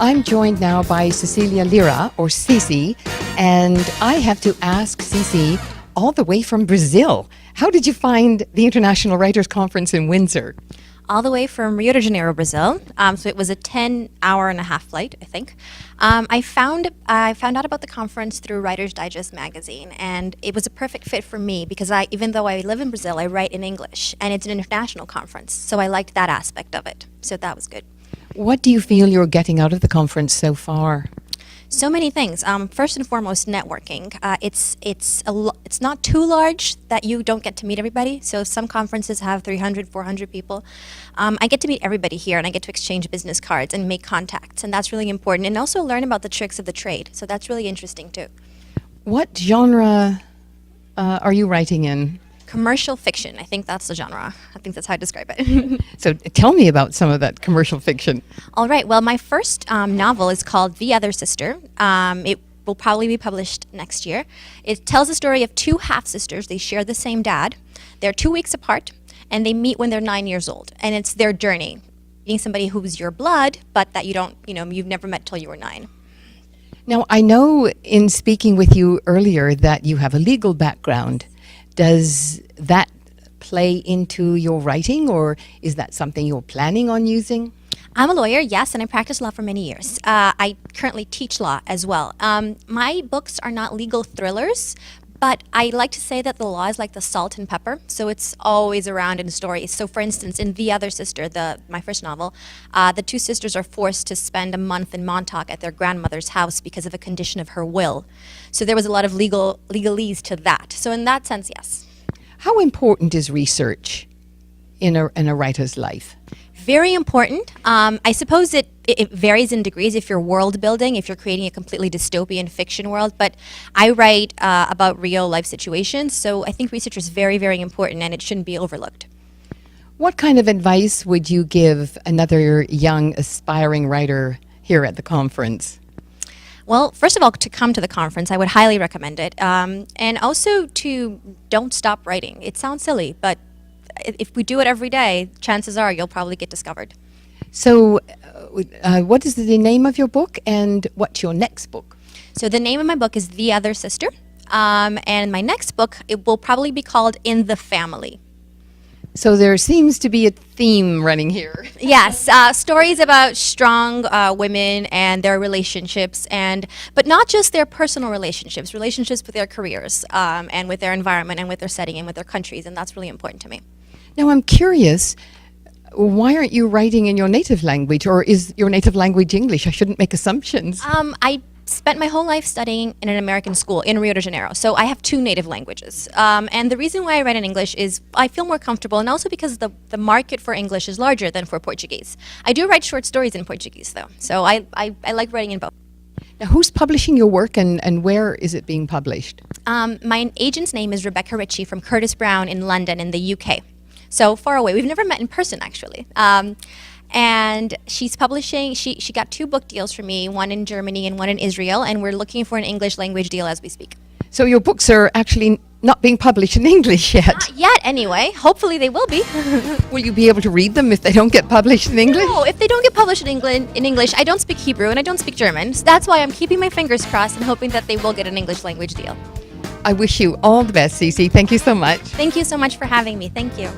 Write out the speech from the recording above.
I'm joined now by Cecilia Lira, or Cici, and I have to ask Cici, all the way from Brazil, how did you find the International Writers' Conference in Windsor? All the way from Rio de Janeiro, Brazil. So it was a 10-hour-and-a-half flight, I think. I found out about the conference through Writer's Digest magazine, and it was a perfect fit for me because even though I live in Brazil, I write in English, and it's an international conference, so I liked that aspect of it. So that was good. What do you feel you're getting out of the conference so far? So many things. First and foremost, networking. It's not too large that you don't get to meet everybody. So some conferences have 300, 400 people. I get to meet everybody here, and I get to exchange business cards and make contacts, and that's really important. And also learn about the tricks of the trade. So that's really interesting too. What genre are you writing in? Commercial fiction. I think that's the genre. I think that's how I describe it. So tell me about some of that commercial fiction. All right. Well, my first novel is called The Other Sister. It will probably be published next year. It tells the story of two half-sisters. They share the same dad. They're 2 weeks apart, and they meet when they're 9 years old. And it's their journey, being somebody who's your blood, but that you've never met till you were 9. Now, I know in speaking with you earlier that you have a legal background. Does that play into your writing, or is that something you're planning on using? I'm a lawyer, yes, and I practiced law for many years. I currently teach law as well. My books are not legal thrillers, but I like to say that the law is like the salt and pepper, so it's always around in stories. So for instance, in The Other Sister, my first novel, the two sisters are forced to spend a month in Montauk at their grandmother's house because of a condition of her will. So there was a lot of legalese to that. So in that sense, yes. How important is research in a writer's life? Very important. I suppose it varies in degrees if you're world building, if you're creating a completely dystopian fiction world, but I write about real life situations, so I think research is very, very important and it shouldn't be overlooked. What kind of advice would you give another young aspiring writer here at the conference? Well, first of all, to come to the conference, I would highly recommend it. And also to don't stop writing. It sounds silly, but if we do it every day, chances are you'll probably get discovered. So what is the name of your book, and what's your next book? So the name of my book is The Other Sister. And my next book, it will probably be called In the Family. So there seems to be a theme running here. Yes, stories about strong women and their relationships, but not just their personal relationships with their careers, and with their environment and with their setting and with their countries, and that's really important to me. Now I'm curious, why aren't you writing in your native language, or is your native language English? I shouldn't make assumptions. I spent my whole life studying in an American school in Rio de Janeiro, so I have 2 native languages. And the reason why I write in English is I feel more comfortable, and also because the market for English is larger than for Portuguese. I do write short stories in Portuguese, though, so I like writing in both. Now, who's publishing your work, and where is it being published? My agent's name is Rebecca Ritchie from Curtis Brown in London in the UK. So far away. We've never met in person, actually. And she's publishing, she got 2 book deals for me, one in Germany and one in Israel, and we're looking for an English language deal as we speak. So your books are actually not being published in English yet? Not yet, anyway. Hopefully they will be. Will you be able to read them if they don't get published in English? No, if they don't get published in English, I don't speak Hebrew and I don't speak German. So that's why I'm keeping my fingers crossed and hoping that they will get an English language deal. I wish you all the best, Cici. Thank you so much. Thank you so much for having me. Thank you.